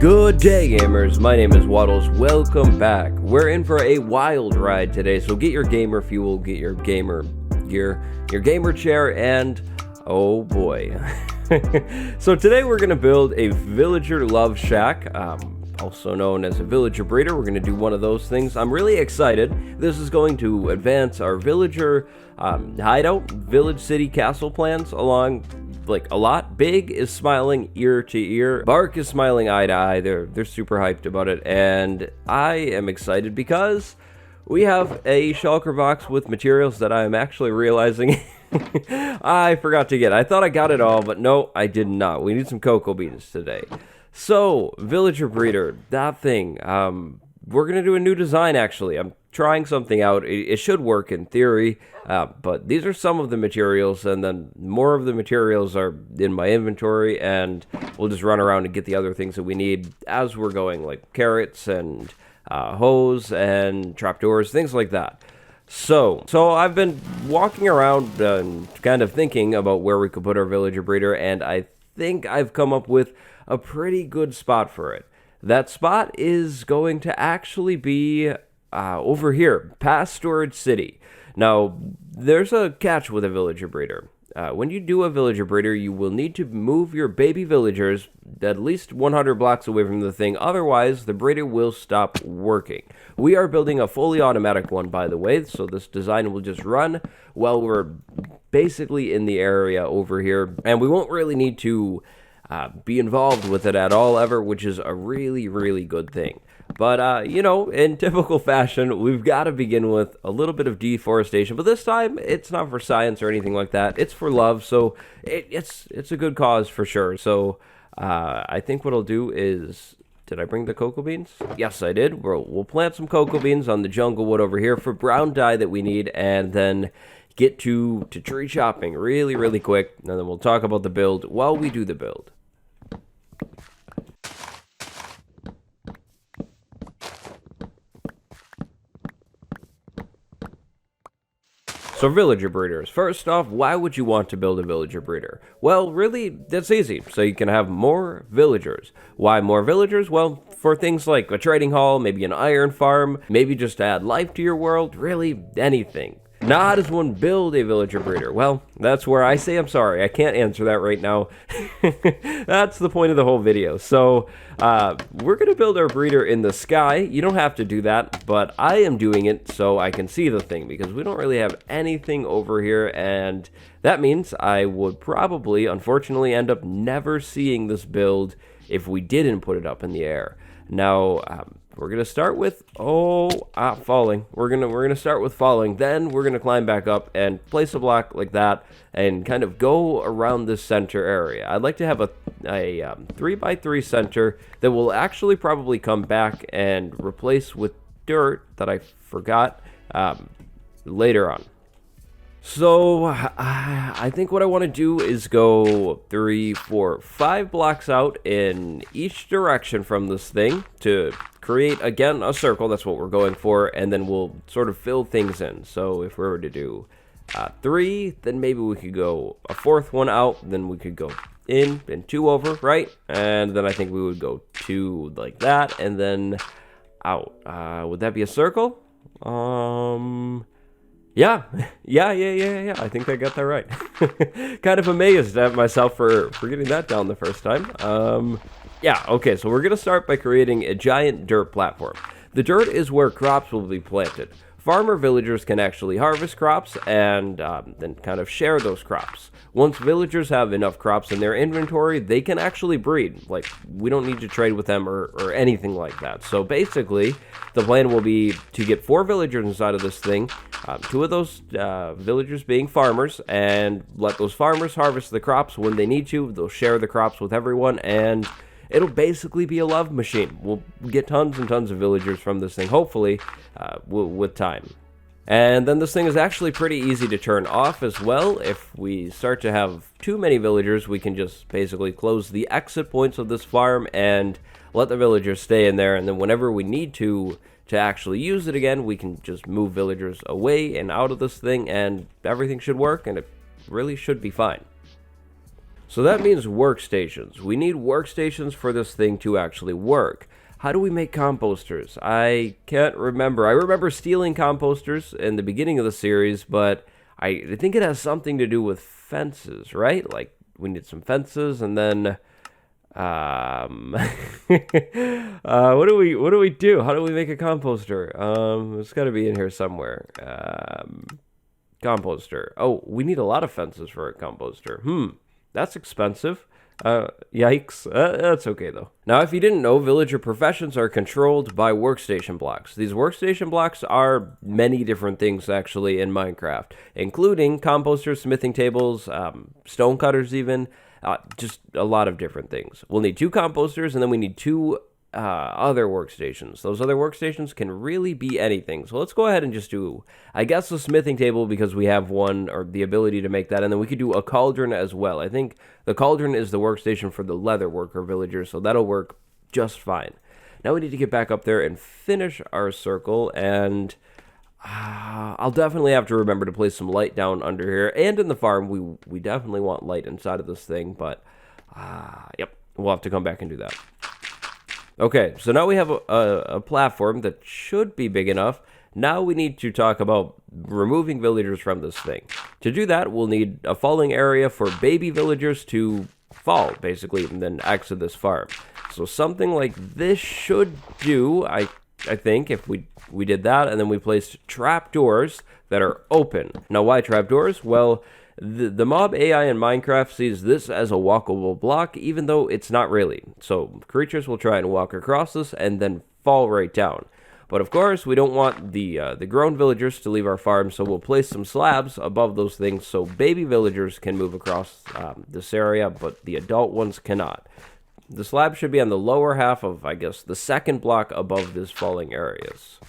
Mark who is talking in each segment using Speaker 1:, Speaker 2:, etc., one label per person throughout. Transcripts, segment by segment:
Speaker 1: Good day, gamers. My name is Wattles. Welcome back. We're in for a wild ride today, so get your gamer fuel, get your gamer gear, your gamer chair, and oh boy. So today we're going to build a villager love shack, also known as a villager breeder. We're going to do one of those things. I'm really excited. This is going to advance our villager hideout, village, city, castle plans along like a lot. Big is smiling ear to ear. Bark is smiling eye to eye. They're super hyped about it, and I am excited because we have a shulker box with materials that I am actually realizing I forgot to get. I thought I got it all, but no, I did not. We need some cocoa beans today. So, villager breeder, that thing. We're gonna do a new design actually. I'm trying something out. It should work in theory, but these are some of the materials, and then more of the materials are in my inventory, and we'll just run around and get the other things that we need as we're going, like carrots and hose and trapdoors, things like that. So I've been walking around and kind of thinking about where we could put our villager breeder, and I think I've come up with a pretty good spot for it. That spot is going to actually be over here, past Storage City. Now, there's a catch with a villager breeder. When you do a villager breeder, you will need to move your baby villagers at least 100 blocks away from the thing. Otherwise, the breeder will stop working. We are building a fully automatic one, by the way, so this design will just run while we're basically in the area over here. And we won't really need to be involved with it at all ever, which is a really, really good thing. But, you know, in typical fashion, we've got to begin with a little bit of deforestation. But this time, it's not for science or anything like that. It's for love, so it's a good cause for sure. So, I think what I'll do is... Did I bring the cocoa beans? Yes, I did. We'll plant some cocoa beans on the jungle wood over here for brown dye that we need, and then get to tree chopping really, really quick. And then we'll talk about the build while we do the build. So villager breeders. First off, why would you want to build a villager breeder? Well, really, that's easy. So you can have more villagers. Why more villagers? Well, for things like a trading hall, maybe an iron farm, maybe just to add life to your world, really anything. Now, how does one build a villager breeder? Well, that's where I say I'm sorry. I can't answer that right now. That's the point of the whole video. So, we're going to build our breeder in the sky. You don't have to do that, but I am doing it so I can see the thing, because we don't really have anything over here, and that means I would probably, unfortunately, end up never seeing this build if we didn't put it up in the air. Now, we're gonna start with falling. We're gonna start with falling. Then we're gonna climb back up and place a block like that, and kind of go around this center area. I'd like to have a 3x3 center that will actually probably come back and replace with dirt that I forgot later on. So, I think what I want to do is go 3, 4, 5 blocks out in each direction from this thing to create, again, a circle. That's what we're going for, and then we'll sort of fill things in. So, if we were to do 3, then maybe we could go a 4th one out, then we could go in and 2 over, right? And then I think we would go 2 like that, and then out. Would that be a circle? Yeah. I think I got that right. Kind of amazed at myself for getting that down the first time. Yeah, okay, so we're going to start by creating a giant dirt platform. The dirt is where crops will be planted. Farmer villagers can actually harvest crops and then kind of share those crops. Once villagers have enough crops in their inventory, they can actually breed. Like, we don't need to trade with them or anything like that. So basically, the plan will be to get 4 villagers inside of this thing, 2 of those villagers being farmers, and let those farmers harvest the crops when they need to. They'll share the crops with everyone, and it'll basically be a love machine. We'll get tons and tons of villagers from this thing, hopefully, with time. And then this thing is actually pretty easy to turn off as well. If we start to have too many villagers, we can just basically close the exit points of this farm and let the villagers stay in there. And then whenever we need to actually use it again, we can just move villagers away and out of this thing, and everything should work, and it really should be fine. So that means workstations. We need workstations for this thing to actually work. How do we make composters? I can't remember. I remember stealing composters in the beginning of the series, but I think it has something to do with fences, right? Like, we need some fences, and then what do we do? How do we make a composter? It's got to be in here somewhere. Composter. Oh, we need a lot of fences for a composter. That's expensive. Yikes. That's okay, though. Now, if you didn't know, villager professions are controlled by workstation blocks. These workstation blocks are many different things, actually, in Minecraft, including composters, smithing tables, stone cutters even, just a lot of different things. We'll need 2 composters, and then we need 2 other workstations. Those other workstations can really be anything. So let's go ahead and just do, I guess, a smithing table because we have one, or the ability to make that, and then we could do a cauldron as well. I think the cauldron is the workstation for the leather worker villagers, so that'll work just fine. Now we need to get back up there and finish our circle, and I'll definitely have to remember to place some light down under here, and in the farm, we definitely want light inside of this thing, but yep, we'll have to come back and do that. Okay, so now we have a platform that should be big enough. Now we need to talk about removing villagers from this thing. To do that, we'll need a falling area for baby villagers to fall, basically, and then exit this farm. So something like this should do, I think, if we did that, and then we placed trapdoors that are open. Now, why trapdoors? Well, the mob AI in Minecraft sees this as a walkable block, even though it's not really. So creatures will try and walk across this and then fall right down. But of course, we don't want the grown villagers to leave our farm, so we'll place some slabs above those things so baby villagers can move across this area, but the adult ones cannot. The slab should be on the lower half of, I guess, the second block above these falling areas.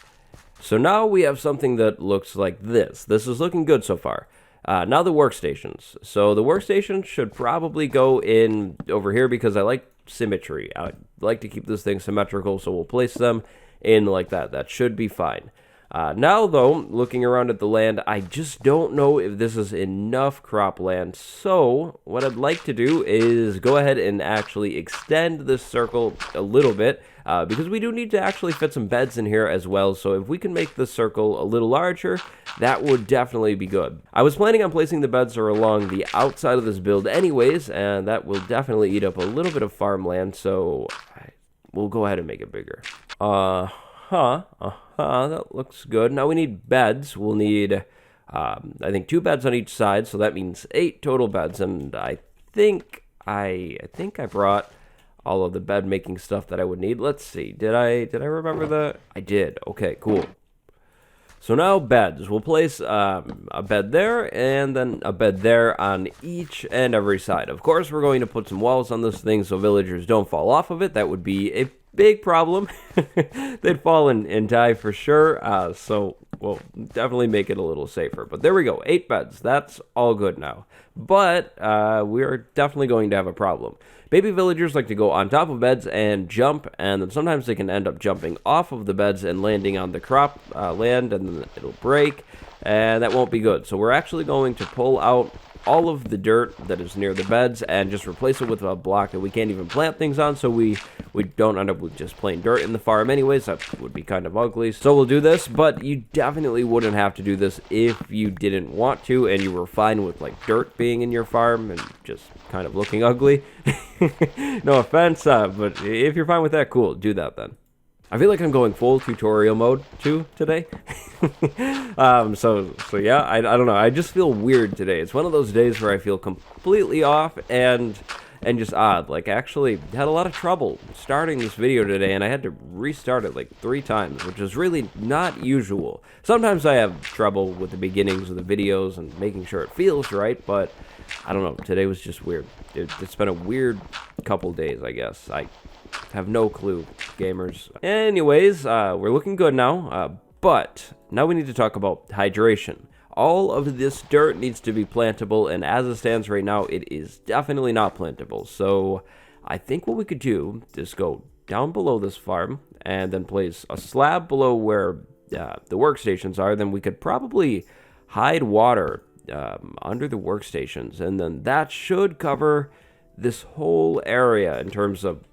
Speaker 1: So now we have something that looks like this. This is looking good so far. Now the workstations. So the workstations should probably go in over here because I like symmetry. I like to keep this thing symmetrical, so we'll place them in like that. That should be fine. Now, though, looking around at the land, I just don't know if this is enough cropland. So what I'd like to do is go ahead and actually extend this circle a little bit, because we do need to actually fit some beds in here as well. So if we can make this circle a little larger, that would definitely be good. I was planning on placing the beds along the outside of this build anyways, and that will definitely eat up a little bit of farmland, so we'll go ahead and make it bigger. That looks good. Now we need beds. We'll need, I think, 2 beds on each side, so that means 8 total beds, and I think I brought all of the bed making stuff that I would need. Let's see. Did I remember that? I did. Okay, cool. So now beds. We'll place a bed there and then a bed there on each and every side. Of course, we're going to put some walls on this thing so villagers don't fall off of it. That would be a big problem. They'd fall and die for sure. So we'll definitely make it a little safer. But there we go. 8 beds. That's all good now. But we're definitely going to have a problem. Baby villagers like to go on top of beds and jump, and then sometimes they can end up jumping off of the beds and landing on the crop land, and then it'll break, and that won't be good. So we're actually going to pull out all of the dirt that is near the beds and just replace it with a block that we can't even plant things on, so we don't end up with just plain dirt in the farm anyways. That would be kind of ugly. So we'll do this, but you definitely wouldn't have to do this if you didn't want to and you were fine with like dirt being in your farm and just kind of looking ugly. No offense, but if you're fine with that, cool, do that then. I feel like I'm going full tutorial mode too today. So yeah, I don't know. I just feel weird today. It's one of those days where I feel completely off and just odd. Like, actually had a lot of trouble starting this video today, and I had to restart it like 3 times, which is really not usual. Sometimes I have trouble with the beginnings of the videos and making sure it feels right, but I don't know. Today was just weird. It's been a weird couple days, I guess. I have no clue, gamers. Anyways, we're looking good now, but now we need to talk about hydration. All of this dirt needs to be plantable, and as it stands right now, it is definitely not plantable. So I think what we could do is go down below this farm and then place a slab below where the workstations are. Then we could probably hide water under the workstations, and then that should cover this whole area in terms of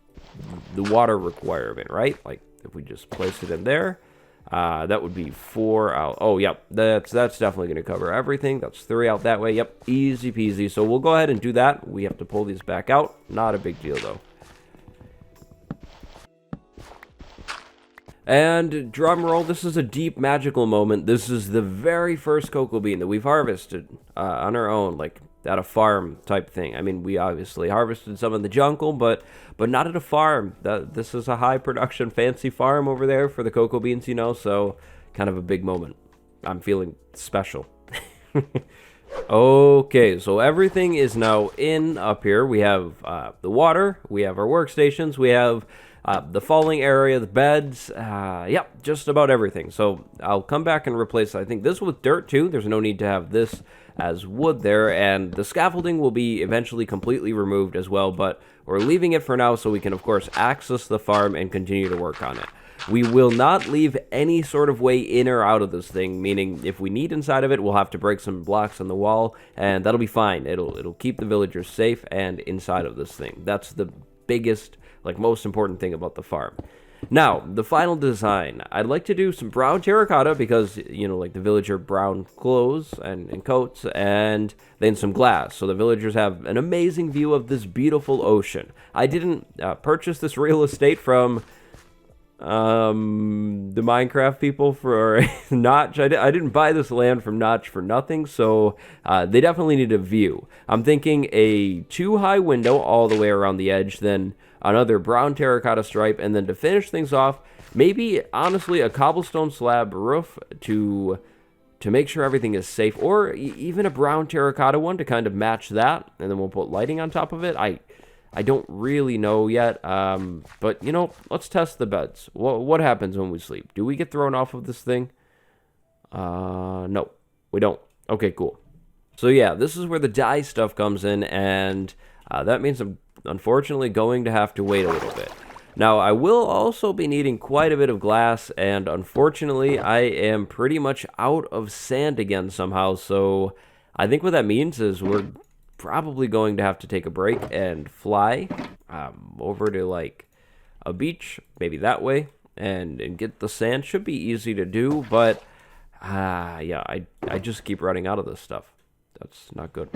Speaker 1: the water requirement, right? Like, if we just place it in there, that would be 4 out. Oh, yep, that's definitely going to cover everything. That's 3 out that way. Yep, easy peasy. So we'll go ahead and do that. We have to pull these back out. Not a big deal, though. And drum roll, this is a deep magical moment. This is the very first cocoa bean that we've harvested on our own, like at a farm type thing. I mean, we obviously harvested some in the jungle, but not at a farm. This is a high production fancy farm over there for the cocoa beans, you know, so kind of a big moment. I'm feeling special. Okay, so everything is now in up here. We have the water, we have our workstations, we have the falling area, the beds, yep, just about everything. So I'll come back and replace, I think, this with dirt too. There's no need to have this as wood there, and the scaffolding will be eventually completely removed as well, but we're leaving it for now so we can, of course, access the farm and continue to work on it. We will not leave any sort of way in or out of this thing, meaning if we need inside of it, we'll have to break some blocks on the wall, and that'll be fine. It'll keep the villagers safe and inside of this thing. That's the biggest, like, most important thing about the farm. Now, the final design. I'd like to do some brown terracotta because, you know, like the villager brown clothes and coats, and then some glass. So the villagers have an amazing view of this beautiful ocean. I didn't purchase this real estate from the Minecraft people for Notch. I didn't buy this land from Notch for nothing, so they definitely need a view. I'm thinking a 2-high window all the way around the edge, then another brown terracotta stripe, and then to finish things off, maybe, honestly, a cobblestone slab roof to make sure everything is safe, or even a brown terracotta one to kind of match that, and then we'll put lighting on top of it. I don't really know yet, but, you know, let's test the beds. What happens when we sleep? Do we get thrown off of this thing? No, we don't. Okay, cool. So, yeah, this is where the dye stuff comes in, and that means I'm unfortunately going to have to wait a little bit. Now, I will also be needing quite a bit of glass, and unfortunately, I am pretty much out of sand again somehow, so I think what that means is we're probably going to have to take a break and fly over to, like, a beach, maybe that way, and get the sand. Should be easy to do, but yeah, I just keep running out of this stuff. That's not good.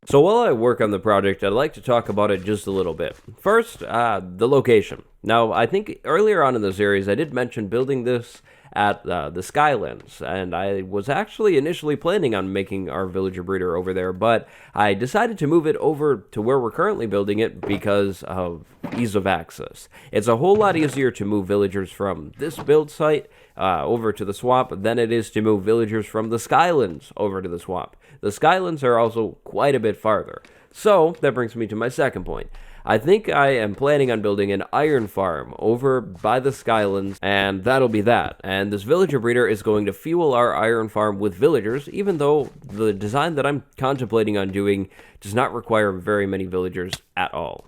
Speaker 1: So while I work on the project, I'd like to talk about it just a little bit. First, the location. Now, I think earlier on in the series, I did mention building this at the Skylands, and I was actually initially planning on making our villager breeder over there, but I decided to move it over to where we're currently building it because of ease of access. It's a whole lot easier to move villagers from this build site over to the swamp than it is to move villagers from the Skylands over to the swamp. The Skylands are also quite a bit farther. So, that brings me to my second point. I think I am planning on building an iron farm over by the Skylands, and that'll be that. And this villager breeder is going to fuel our iron farm with villagers, even though the design that I'm contemplating on doing does not require very many villagers at all.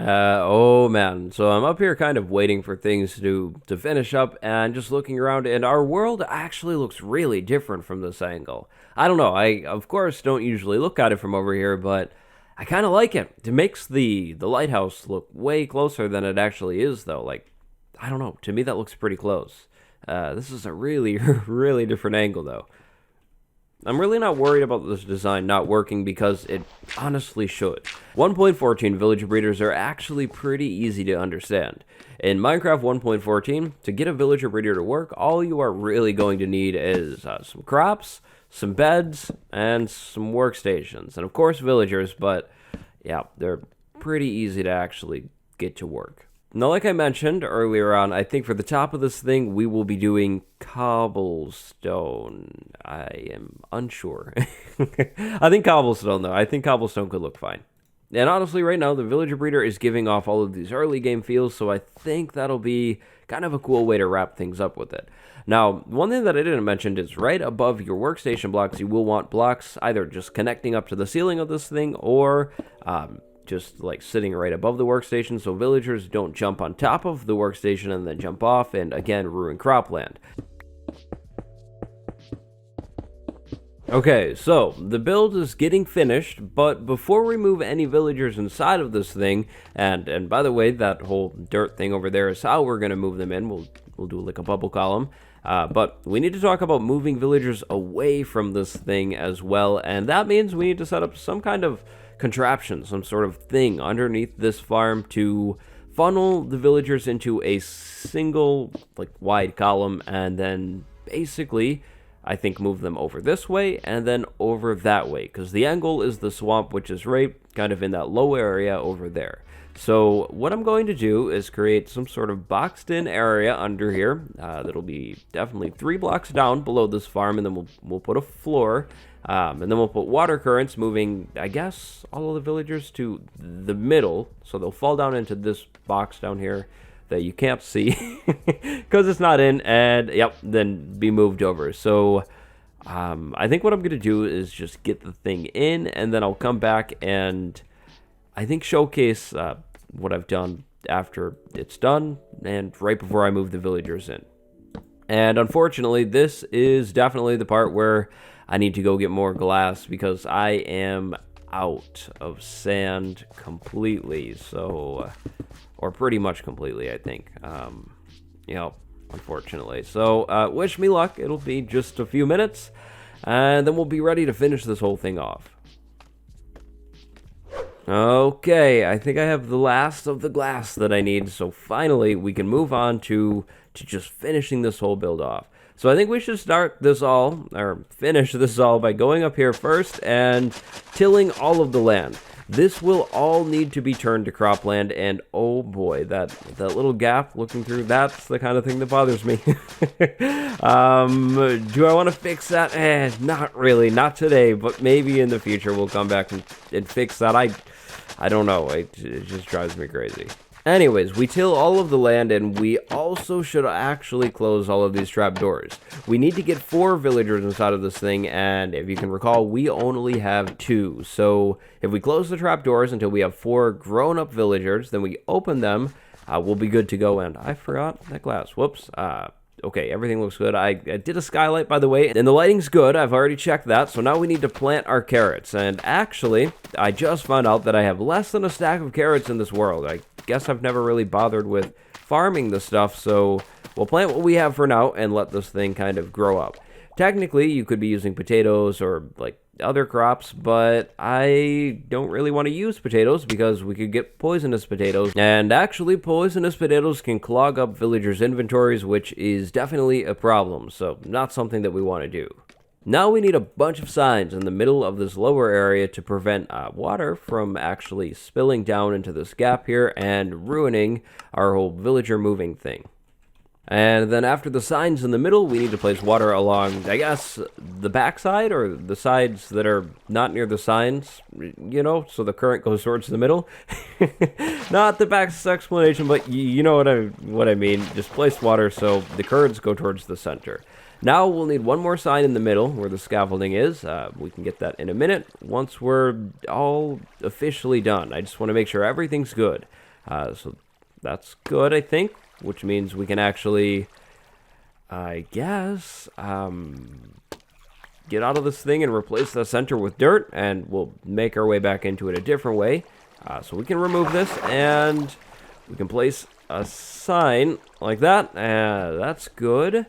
Speaker 1: Oh man, so I'm up here kind of waiting for things to finish up and just looking around, and our world actually looks really different from this angle. I don't know, I of course don't usually look at it from over here, but I kind of like it. It makes the lighthouse look way closer than it actually is though. Like, I don't know, to me that looks pretty close. This is a really, really different angle though. I'm really not worried about this design not working because it honestly should. 1.14 villager breeders are actually pretty easy to understand. In Minecraft 1.14, to get a villager breeder to work, all you are really going to need is some crops, some beds, and some workstations. And of course villagers, but yeah, they're pretty easy to actually get to work. Now, like I mentioned earlier on, I think for the top of this thing, we will be doing cobblestone. I am unsure. I think cobblestone, though. I think cobblestone could look fine. And honestly, right now, the villager breeder is giving off all of these early game feels, so I think that'll be kind of a cool way to wrap things up with it. Now, one thing that I didn't mention is right above your workstation blocks, you will want blocks either just connecting up to the ceiling of this thing or just like sitting right above the workstation so villagers don't jump on top of the workstation and then jump off and again ruin cropland. Okay, so the build is getting finished, but before we move any villagers inside of this thing, and by the way, that whole dirt thing over there is how we're gonna move them in. We'll do like a bubble column, but we need to talk about moving villagers away from this thing as well, and that means we need to set up some kind of contraption, some sort of thing underneath this farm to funnel the villagers into a single like wide column, and then basically I think move them over this way and then over that way, because the angle is the swamp, which is right kind of in that low area over there. So what I'm going to do is create some sort of boxed in area under here that'll be definitely 3 blocks down below this farm, and then we'll put a floor, and then we'll put water currents moving, I guess, all of the villagers to the middle, so they'll fall down into this box down here that you can't see because it's not in, and yep, then be moved over. So I think what I'm gonna do is just get the thing in, and then I'll come back and I think showcase what I've done after it's done and right before I move the villagers in. And unfortunately, this is definitely the part where I need to go get more glass because I am out of sand completely. So or pretty much completely, I think. You know, unfortunately. So, wish me luck. It'll be just a few minutes, and then we'll be ready to finish this whole thing off. Okay, I think I have the last of the glass that I need, so finally we can move on to just finishing this whole build off. So I think we should start this all, or finish this all, by going up here first and tilling all of the land. This will all need to be turned to cropland, and oh boy, that little gap looking through, that's the kind of thing that bothers me. Do I want to fix that? Not really, not today, but maybe in the future we'll come back and fix that. I don't know, it just drives me crazy. Anyways, we till all of the land, and we also should actually close all of these trapdoors. We need to get 4 villagers inside of this thing, and if you can recall, we only have 2. So if we close the trapdoors until we have 4 grown-up villagers, then we open them, we'll be good to go. And I forgot that glass. Whoops. Okay, everything looks good. I did a skylight, by the way, and the lighting's good. I've already checked that, so now we need to plant our carrots. And actually, I just found out that I have less than a stack of carrots in this world. I guess I've never really bothered with farming the stuff, so we'll plant what we have for now and let this thing kind of grow up. Technically, you could be using potatoes or, like, other crops, but I don't really want to use potatoes because we could get poisonous potatoes, and actually poisonous potatoes can clog up villagers' inventories, which is definitely a problem, so not something that we want to do. Now we need a bunch of signs in the middle of this lower area to prevent water from actually spilling down into this gap here and ruining our whole villager moving thing. And then after the signs in the middle, we need to place water along, I guess, the backside or the sides that are not near the signs, you know, so the current goes towards the middle. Not the back's explanation, but you know what I mean. Just place water so the currents go towards the center. Now we'll need one more sign in the middle where the scaffolding is. We can get that in a minute once we're all officially done. I just want to make sure everything's good. So that's good, I think. Which means we can actually, I guess, get out of this thing and replace the center with dirt, and we'll make our way back into it a different way. So we can remove this, and we can place a sign like that. That's good.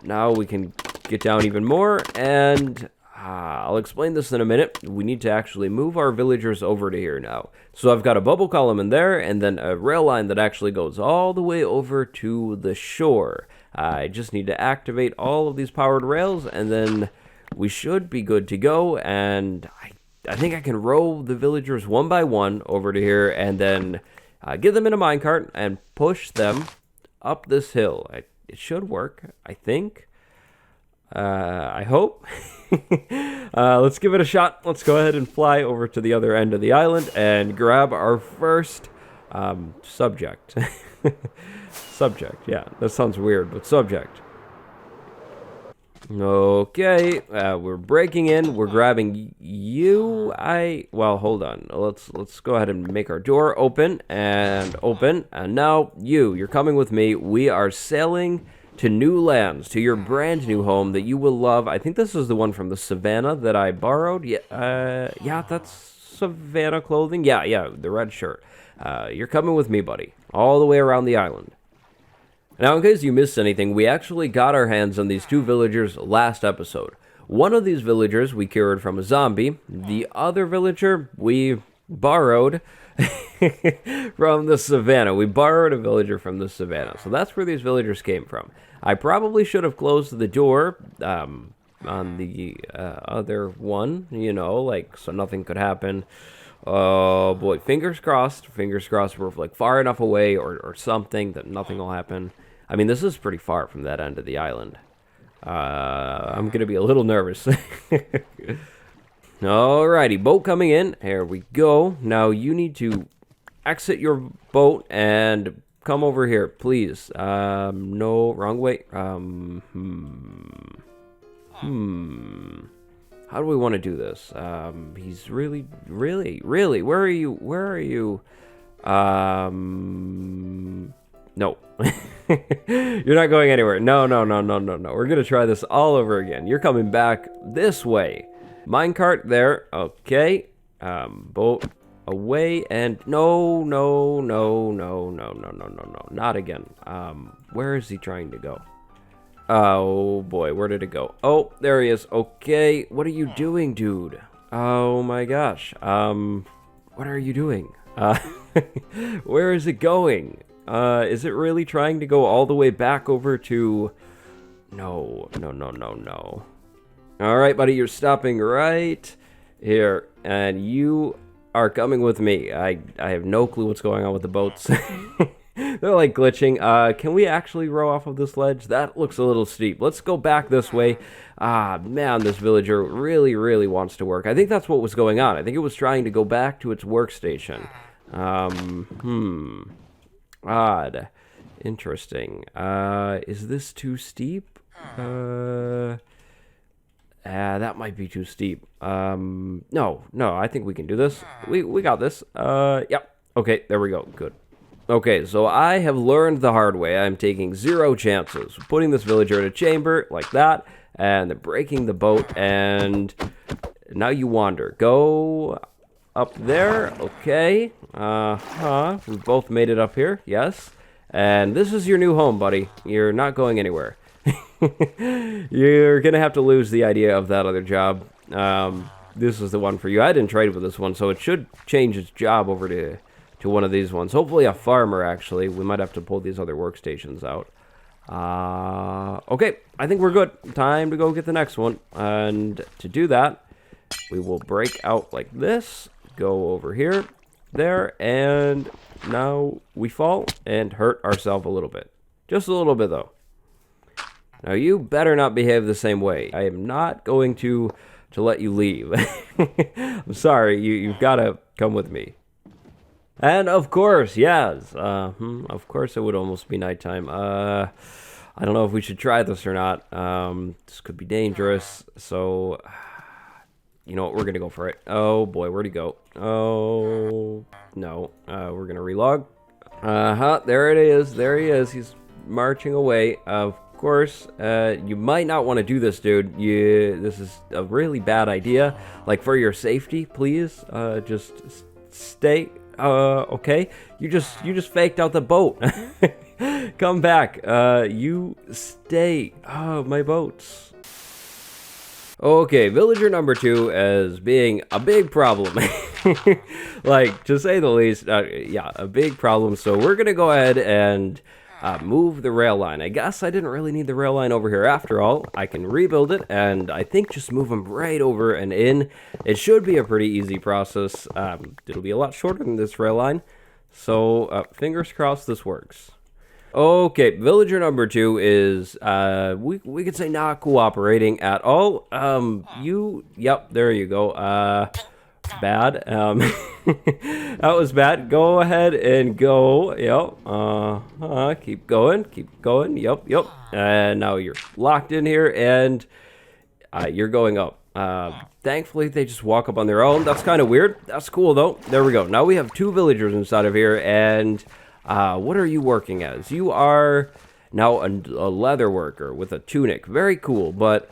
Speaker 1: Now we can get down even more, and I'll explain this in a minute. We need to actually move our villagers over to here now. So I've got a bubble column in there, and then a rail line that actually goes all the way over to the shore. I just need to activate all of these powered rails, and then we should be good to go. And I think I can row the villagers one by one over to here, and then get them in a minecart and push them up this hill. It should work, I think. I hope. Let's give it a shot. Let's go ahead and fly over to the other end of the island and grab our first subject. Subject, yeah, that sounds weird, but subject. Okay, we're breaking in. We're grabbing you. Well, hold on. Let's go ahead and make our door open, and now you're coming with me. We are sailing to new lands, to your brand new home that you will love. I think this is the one from the savannah that I borrowed. Yeah, that's savannah clothing. Yeah, the red shirt. You're coming with me, buddy, all the way around the island. Now, in case you missed anything, we actually got our hands on these 2 villagers last episode. One of these villagers we cured from a zombie. The other villager we borrowed from the savannah. We borrowed a villager from the savannah. So that's where these villagers came from. I probably should have closed the door on the other one, you know, like, so nothing could happen. Oh, boy. Fingers crossed. Fingers crossed we're, like, far enough away or something that nothing will happen. I mean, this is pretty far from that end of the island. I'm going to be a little nervous. Alrighty, boat coming in. Here we go. Now you need to exit your boat and come over here, please. No, wrong way. How do we want to do this? He's really, where are you? No. You're not going anywhere. No. We're going to try this all over again. You're coming back this way. Minecart there. Okay. Boat away and no. Not again. Where is he trying to go? Oh boy, where did it go? Oh, there he is. Okay. What are you doing, dude? Oh my gosh. What are you doing? Where is it going? Is it really trying to go all the way back over to... No. Alright, buddy, you're stopping right here, and you are coming with me. I have no clue what's going on with the boats. They're, like, glitching. Can we actually row off of this ledge? That looks a little steep. Let's go back this way. Ah, man, this villager really wants to work. I think that's what was going on. I think it was trying to go back to its workstation. Odd. Interesting. Is this too steep? That might be too steep. No, I think we can do this. We got this. Yep. Okay, there we go. Good. Okay, so I have learned the hard way. I'm taking 0 chances. Putting this villager in a chamber like that, and then breaking the boat, and now you wander. Go up there. Okay. We both made it up here. Yes. And this is your new home, buddy. You're not going anywhere. You're gonna have to lose the idea of that other job. This is the one for you. I didn't trade with this one, so it should change its job over to one of these ones. Hopefully a farmer, actually. We might have to pull these other workstations out. Okay, I think we're good. Time to go get the next one. And to do that, we will break out like this. Go over here, there, and now we fall and hurt ourselves a little bit. Just a little bit, though. Now, you better not behave the same way. I am not going to let you leave. I'm sorry, you've got to come with me. And, of course, yes. Of course it would almost be nighttime. I don't know if we should try this or not. This could be dangerous, so... You know what, we're going to go for it. Oh, boy, where'd he go? Oh, no. We're going to relog. There it is. There he is. He's marching away. Of course, you might not want to do this, dude. This is a really bad idea. Like, for your safety, please, just stay. Okay? You just faked out the boat. Come back. You stay. Oh, my boats. Okay, villager number 2 as being a big problem. Like, to say the least, yeah, a big problem. So we're going to go ahead and move the rail line. I guess I didn't really need the rail line over here after all. I can rebuild it, and I think just move them right over and in. It should be a pretty easy process. It'll be a lot shorter than this rail line. So, fingers crossed this works. Okay, villager number 2 is, we could say not cooperating at all. Yep, there you go. Bad. That was bad. Go ahead and go. Yep. Keep going. Yep. And now you're locked in here, and you're going up. Thankfully, they just walk up on their own. That's kind of weird. That's cool, though. There we go. Now we have 2 villagers inside of here, and... what are you working as? You are Now a leather worker with a tunic. Very cool, but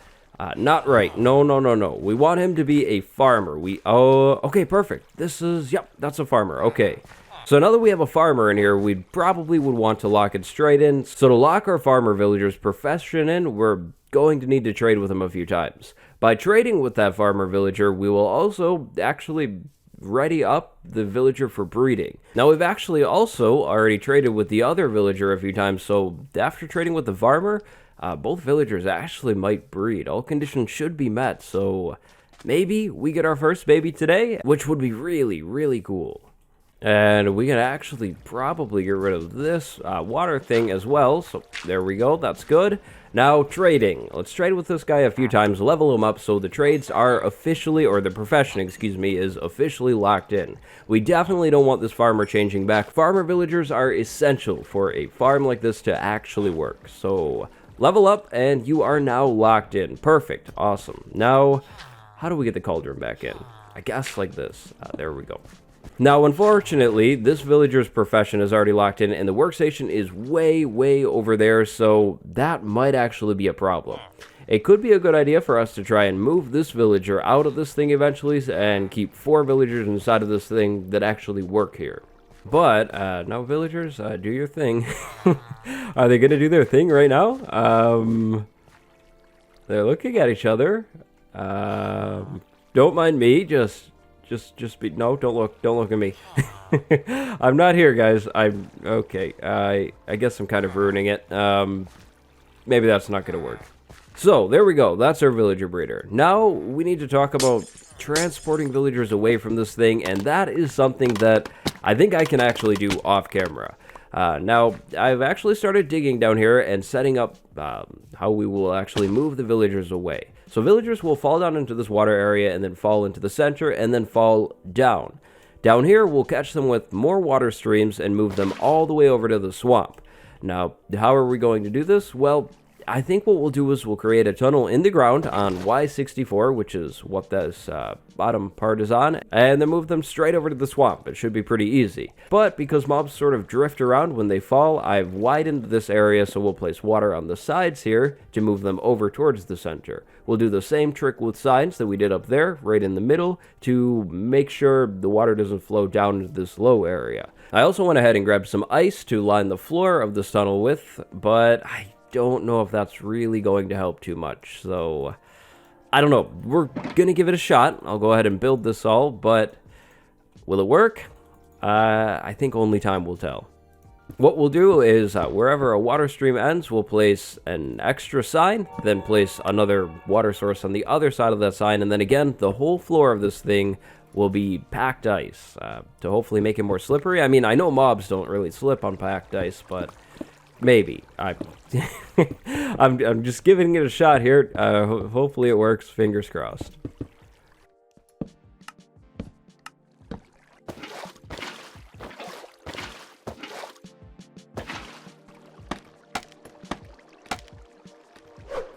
Speaker 1: not right. No, no, no, no. We want him to be a farmer. Okay, perfect. Yep, that's a farmer. Okay. So now that we have a farmer in here, we probably would want to lock it straight in. So to lock our farmer villager's profession in, we're going to need to trade with him a few times. By trading with that farmer villager, we will also actually ready up the villager for breeding. Now we've actually also already traded with the other villager a few times, so after trading with the farmer, both villagers actually might breed. All conditions should be met, so maybe we get our first baby today, which would be really, really cool. And we can actually probably get rid of this water thing as well. So there we go. That's good. Now trading. Let's trade with this guy a few times, level him up so the trades are officially, or the profession, excuse me, is officially locked in. We definitely don't want this farmer changing back. Farmer villagers are essential for a farm like this to actually work. So level up and you are now locked in. Perfect. Awesome. Now, how do we get the cauldron back in? I guess like this. There we go. Now, unfortunately, this villager's profession is already locked in, and the workstation is way, way over there, so that might actually be a problem. It could be a good idea for us to try and move this villager out of this thing eventually, and keep 4 villagers inside of this thing that actually work here. But, now villagers, do your thing. Are they going to do their thing right now? They're looking at each other. Don't mind me, just be, no, don't look at me. I'm not here, guys. Okay, I guess I'm kind of ruining it. Maybe that's not gonna work. So, there we go, that's our villager breeder. Now, we need to talk about transporting villagers away from this thing, and that is something that I think I can actually do off camera. Now, I've actually started digging down here and setting up how we will actually move the villagers away. So villagers will fall down into this water area and then fall into the center and then fall down. Down here, we'll catch them with more water streams and move them all the way over to the swamp. Now, how are we going to do this? Well, I think what we'll do is we'll create a tunnel in the ground on Y64, which is what this bottom part is on, and then move them straight over to the swamp. It should be pretty easy. But because mobs sort of drift around when they fall, I've widened this area, so we'll place water on the sides here to move them over towards the center. We'll do the same trick with signs that we did up there, right in the middle, to make sure the water doesn't flow down into this low area. I also went ahead and grabbed some ice to line the floor of this tunnel with, but I don't know if that's really going to help too much, so I don't know. We're gonna give it a shot. I'll go ahead and build this all, but will it work? I think only time will tell. What we'll do is wherever a water stream ends, we'll place an extra sign, then place another water source on the other side of that sign, and then again, the whole floor of this thing will be packed ice to hopefully make it more slippery. I mean, I know mobs don't really slip on packed ice, but maybe. I'm just giving it a shot here. Hopefully it works. Fingers crossed.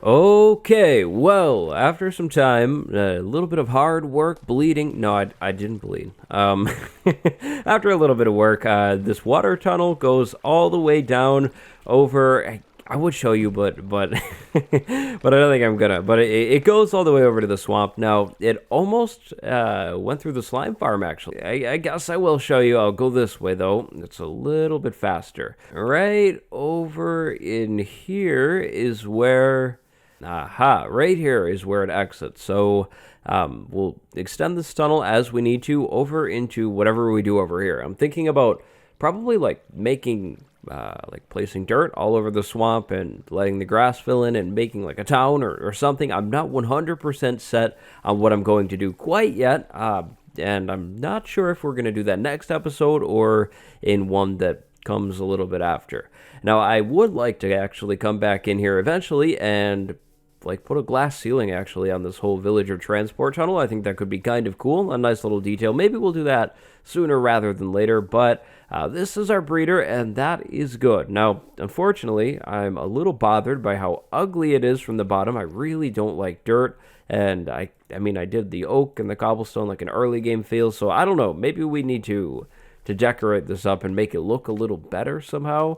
Speaker 1: Okay, well, after some time, a little bit of hard work, bleeding. No, I didn't bleed. After a little bit of work, this water tunnel goes all the way down over. I would show you, but but I don't think I'm gonna. But it goes all the way over to the swamp. Now, it almost went through the slime farm, actually. I guess I will show you. I'll go this way, though. It's a little bit faster. Right over in here is where. Aha, right here is where it exits. So we'll extend this tunnel as we need to over into whatever we do over here. I'm thinking about probably like making, like placing dirt all over the swamp and letting the grass fill in and making like a town or something. I'm not 100% set on what I'm going to do quite yet. And I'm not sure if we're going to do that next episode or in one that comes a little bit after. Now, I would like to actually come back in here eventually and like put a glass ceiling actually on this whole villager transport tunnel. I think that could be kind of cool, a nice little detail. Maybe we'll do that sooner rather than later, but this is our breeder and that is good. Now, unfortunately, I'm a little bothered by how ugly it is from the bottom. I really don't like dirt, and I mean, I did the oak and the cobblestone like an early game feel, so I don't know. Maybe we need to decorate this up and make it look a little better somehow.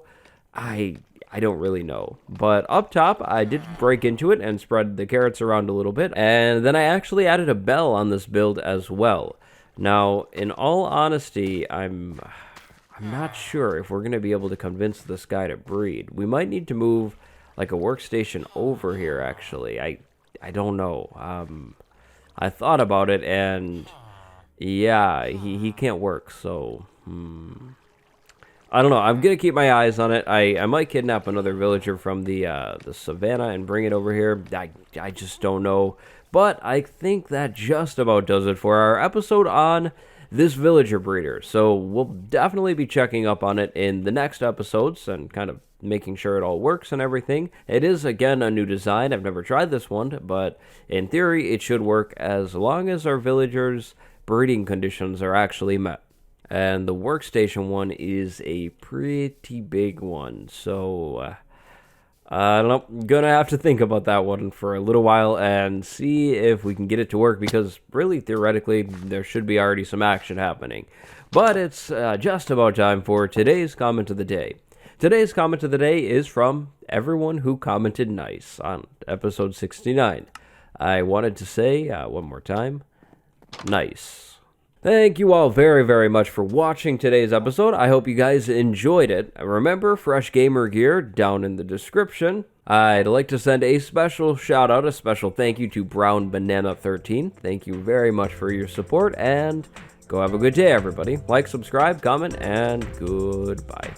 Speaker 1: I I don't really know. But up top, I did break into it and spread the carrots around a little bit. And then I actually added a bell on this build as well. Now, in all honesty, I'm not sure if we're going to be able to convince this guy to breed. We might need to move like a workstation over here, actually. I don't know. I thought about it, and yeah, he can't work, so I don't know. I'm gonna keep my eyes on it. I might kidnap another villager from the savannah and bring it over here. I just don't know. But I think that just about does it for our episode on this villager breeder. So we'll definitely be checking up on it in the next episodes and kind of making sure it all works and everything. It is, again, a new design. I've never tried this one, but in theory, it should work as long as our villagers' breeding conditions are actually met. And the workstation one is a pretty big one, so I don't know. I'm gonna have to think about that one for a little while and see if we can get it to work, because really, theoretically, there should be already some action happening. But it's just about time for today's comment of the day. Today's comment of the day is from everyone who commented nice on episode 69. I wanted to say, one more time, nice. Thank you all very, very much for watching today's episode. I hope you guys enjoyed it. Remember, fresh gamer gear down in the description. I'd like to send a special shout out, a special thank you to Brown Banana 13. Thank you very much for your support, and go have a good day, everybody. Like, subscribe, comment, and goodbye.